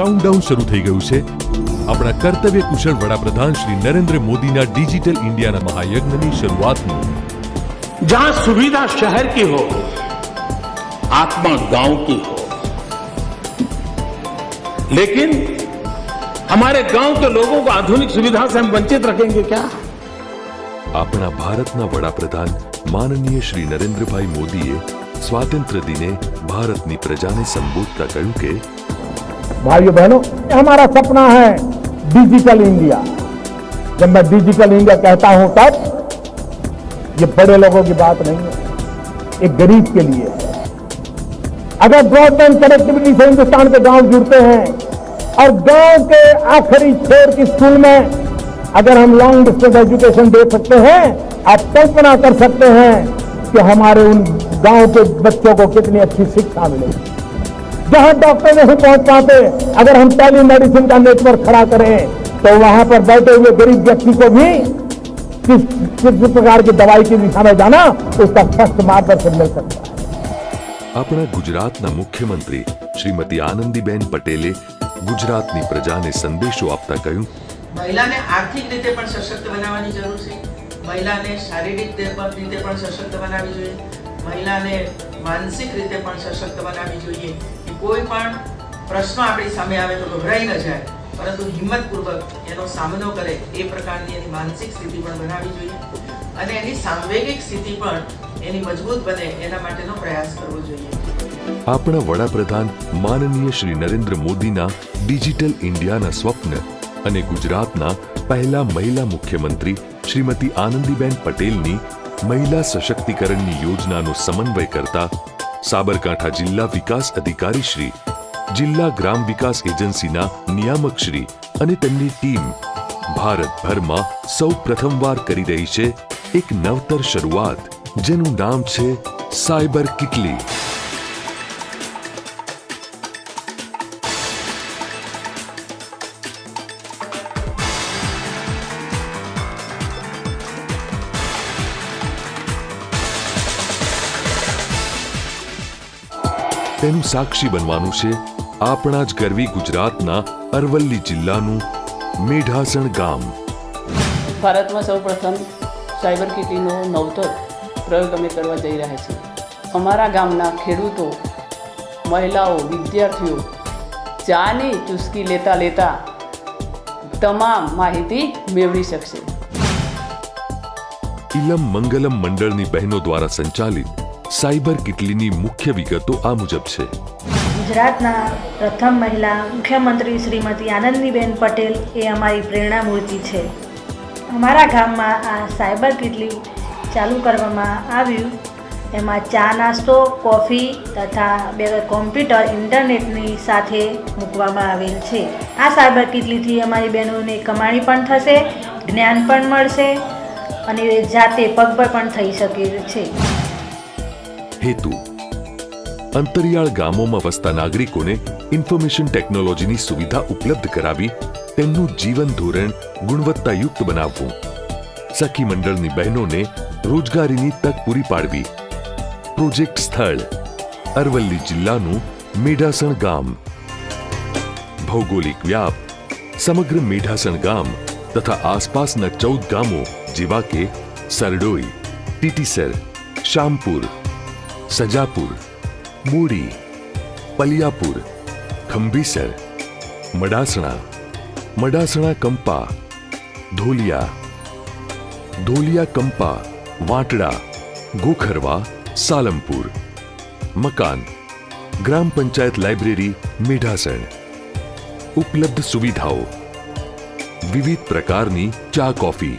Countdown શરૂ થઈ ગયું છે આપણા કર્તવ્ય કુશળ વડાપ્રધાન શ્રી નરેન્દ્ર મોદીના ડિજિટલ ઇન્ડિયાના મહાયજ્ઞની શરૂઆતનું। जहां सुविधा शहर की हो, आत्मा गांव की हो, लेकिन हमारे गांव के लोगों को आधुनिक सुविधा से हम वंचित रखेंगे क्या? આપણા ભારતના વડાપ્રધાન માનનીય શ્રી નરેન્દ્રભાઈ મોદીએ સ્વાતંત્ર્ય દિને ભારતની પ્રજાને સંબોધતા કહ્યું કે भाइयों बहनों, हमारा सपना है डिजिटल इंडिया। जब मैं डिजिटल इंडिया कहता हूं तब ये बड़े लोगों की बात नहीं है, एक गरीब के लिए है। अगर ब्रॉडबैंड कनेक्टिविटी से हिंदुस्तान के गांव जुड़ते हैं और गांव के आखिरी छोर की स्कूल में अगर हम लॉन्ग डिस्टेंस एजुकेशन दे सकते हैं, आप कल्पना कर सकते हैं कि हमारे उन गांव के बच्चों को कितनी अच्छी शिक्षा मिलेगी। जहां डॉक्टर नहीं पहुंच पाते, अगर हम टेली मेडिसिन का नेटवर्क खड़ा करें तो वहां पर बैठे हुए गरीब व्यक्ति को भी किस प्रकार की दवाई की दिशा में जाना, उसका स्पष्ट मार्गदर्शन मिल सकता है। આપણા ગુજરાતના મુખ્યમંત્રી શ્રીમતી આનંદીબેન પટેલે ગુજરાતની પ્રજાને સંદેશો આપતા કહ્યું, મહિલાને આર્થિક રીતે પણ સશક્ત બનાવવાની જરૂર છે, મહિલાને શારીરિક રીતે પણ સશક્ત બનાવવી જોઈએ, મહિલાને માનસિક રીતે પણ સશક્ત બનાવવી જોઈએ કે કોઈ પણ પ્રશ્ન આપણી સામે આવે તો ગભરાઈ ન જાય, પરંતુ હિંમતપૂર્વક એનો સામનો કરે એ પ્રકારની એની માનસિક સ્થિતિ પણ બનાવવી જોઈએ અને એની સાંવેગિક સ્થિતિ પણ એની મજબૂત બને એના માટેનો પ્રયાસ કરવો જોઈએ। આપણા વડાપ્રધાન માનનીય શ્રી નરેન્દ્ર મોદીના ડિજિટલ ઇન્ડિયાના સ્વપ્ન અને ગુજરાતના પહેલા મહિલા મુખ્યમંત્રી શ્રીમતી આનંદીબેન પટેલની મહિલા સશક્તિકરણની યોજનાનો સમન્વય કરતા સાબરકાંઠા જિલ્લા વિકાસ અધિકારી શ્રી, જિલ્લા ગ્રામ વિકાસ એજન્સીના નિયામક શ્રી અને તેમની ટીમ ભારતભરમાં સૌ પ્રથમવાર કરી રહી છે એક નવતર શરૂઆત, જેનું નામ છે સાયબર કિટલી। તેનું સાક્ષી બનવાનું છે આપણા જ ગરવી ગુજરાતના અરવલ્લી જિલ્લાનું મેઢાસણ ગામ। ભારતમાં સૌપ્રથમ સાયબર કિટલીનો નવતર પ્રયોગ અમે કરવા જઈ રહ્યા છીએ। અમારા ગામના ખેડૂતો, મહિલાઓ, વિદ્યાર્થીઓ ચાની ચુસ્કી લેતા લેતા તમામ માહિતી મેળવી શકશે। ઇલમ મંગલમ મંડળની બહેનો દ્વારા સંચાલિત સાયબર કિટલીની મુખ્ય વિગતો આ મુજબ છે। ગુજરાતના પ્રથમ મહિલા મુખ્યમંત્રી શ્રીમતી આનંદીબેન પટેલ એ અમારી પ્રેરણા મૂર્તિ છે। અમારા ગામમાં આ સાયબર કિટલી ચાલુ કરવામાં આવ્યું, એમાં ચા નાસ્તો, કોફી તથા કોમ્પ્યુટર ઇન્ટરનેટની સાથે મૂકવામાં આવેલ છે। આ સાયબર કિટલીથી અમારી બહેનોને કમાણી પણ થશે, જ્ઞાન પણ મળશે અને જાતે પગભર પણ થઈ શકે છે। હેતુ અંતરિયાળ ગામોમાં વસતા નાગરિકોને ઇન્ફોર્મેશન ટેકનોલોજીની સુવિધા ઉપલબ્ધ કરાવી તેમનું જીવન ધોરણ ગુણવત્તાયુક્ત બનાવવું, સખી મંડળની બહેનોને રોજગારીની તક પૂરી પાડવી। પ્રોજેક્ટ સ્થળ અરવલ્લી જિલ્લાનું મેઢાસણ ગામ। ભૌગોલિક વ્યાપ સમગ્ર મેઢાસણ ગામ તથા આસપાસના 14 ગામો જેવા કે સરડોઈ, ટીટીસર, શામપુર, સજાપુર, બોડી, પલિયાપુર, ખંભીસર, મડાસણા, મડાસણા કંપા, ધોલિયા, ધોલિયા કંપા, વાટડા, ગોખરવા, સાલમપુર। મકાન ગ્રામ પંચાયત લાઇબ્રેરી મેઢાસણ। ઉપલબ્ધ સુવિધાઓ વિવિધ પ્રકારની ચા કોફી,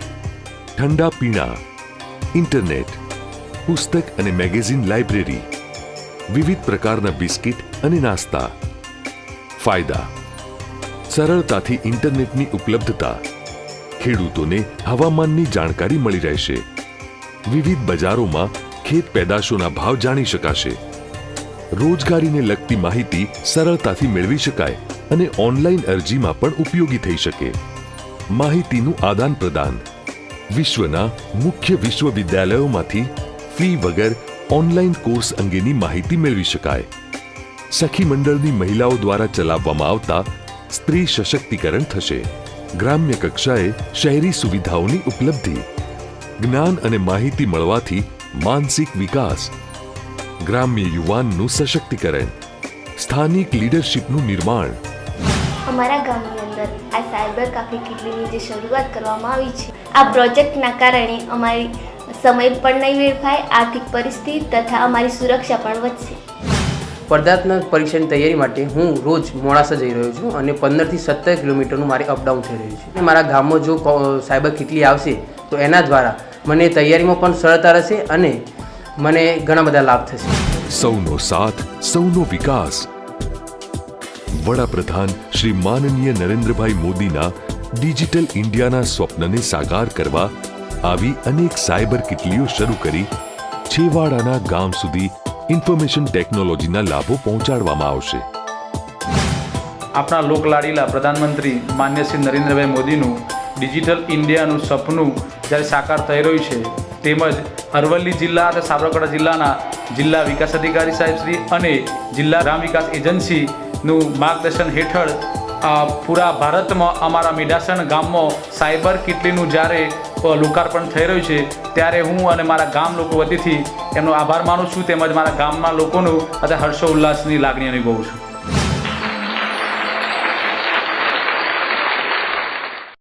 ઠંડા પીણા, ઇન્ટરનેટ, પુસ્તક અને મેગેઝિન લાઇબ્રેરી, વિવિધ પ્રકારના બિસ્કિટ અને નાસ્તા। ફાયદા સરળતાથી ઇન્ટરનેટની ઉપલબ્ધતા, ખેડૂતોને હવામાનની જાણકારી મળી રહેશે, વિવિધ બજારોમાં ખેત પેદાશોના ભાવ જાણી શકાશે, રોજગારીને લગતી માહિતી સરળતાથી મેળવી શકાય અને ઓનલાઈન અરજીમાં પણ ઉપયોગી થઈ શકે। માહિતીનું આદાન પ્રદાન વિશ્વના મુખ્ય વિશ્વવિદ્યાલયોમાંથી ફી વગર ઓનલાઈન કોર્સ અંગેની માહિતી મેળવી શકાય। સખી મંડળની મહિલાઓ દ્વારા ચલાવવામાં આવતા સ્ત્રી સશક્તિકરણ થશે, ગ્રામ્ય કક્ષાએ શહેરી સુવિધાઓની ઉપલબ્ધિ, જ્ઞાન અને માહિતી મળવાથી માનસિક વિકાસ, ગ્રામ્ય યુવાનનું સશક્તિકરણ, સ્થાનિક લીડરશીપનું નિર્માણ. અમારા ગામની અંદર આ સાયબર કાફે કિટલીની જે શરૂઆત કરવામાં આવી છે, આ પ્રોજેક્ટના કારણે અમારી સમય પણ નહીં વેડફાય, આર્થિક પરિસ્થિતિ તથા અમારી સુરક્ષા પણ વધશે. સ્પર્ધાત્મક પરીક્ષાની તૈયારી માટે હું રોજ મોડાસા જઈ રહ્યો છું અને 15 થી 17 કિલોમીટરનું મારે અપડાઉન થઈ રહ્યું છે. મારા ગામમાં જો સાયબર કિટલી આવશે તો એના દ્વારા મને તૈયારીમાં પણ સરળતા રહેશે અને મને ઘણા બધા લાભ થશે. સૌનો સાથ, સૌનો વિકાસ. વડાપ્રધાન શ્રી માનનીય નરેન્દ્રભાઈ મોદીના ડિજિટલ ઇન્ડિયાના સ્વપ્નને સાકાર કરવા આવી અનેક સાયબર કિટલીઓ શરૂ કરી છેવાડાના ગામ સુધી ઇન્ફોર્મેશન ટેકનોલોજીના લાભો પહોંચાડવામાં આવશે. આપણા લોકલાડીલા પ્રધાનમંત્રી માન્ય શ્રી નરેન્દ્રભાઈ મોદીનું ડિજિટલ ઇન્ડિયાનું સપનું જ્યારે સાકાર થઈ રહ્યું છે, તેમજ અરવલ્લી જિલ્લા અને સાબરકાંઠા જિલ્લાના જિલ્લા વિકાસ અધિકારી સાહેબશ્રી અને જિલ્લા ગ્રામ વિકાસ એજન્સીનું માર્ગદર્શન હેઠળ પૂરા ભારતમાં અમારા મીડાસણ ગામમાં સાયબર કિટલીનું જ્યારે લોકાર્પણ થઈ રહ્યું છે, ત્યારે હું અને મારા ગામ લોકો વતીથી એમનો આભાર માનું છું, તેમજ મારા ગામના લોકોનું અને હર્ષોલ્લાસની લાગણી અનુભવું છું.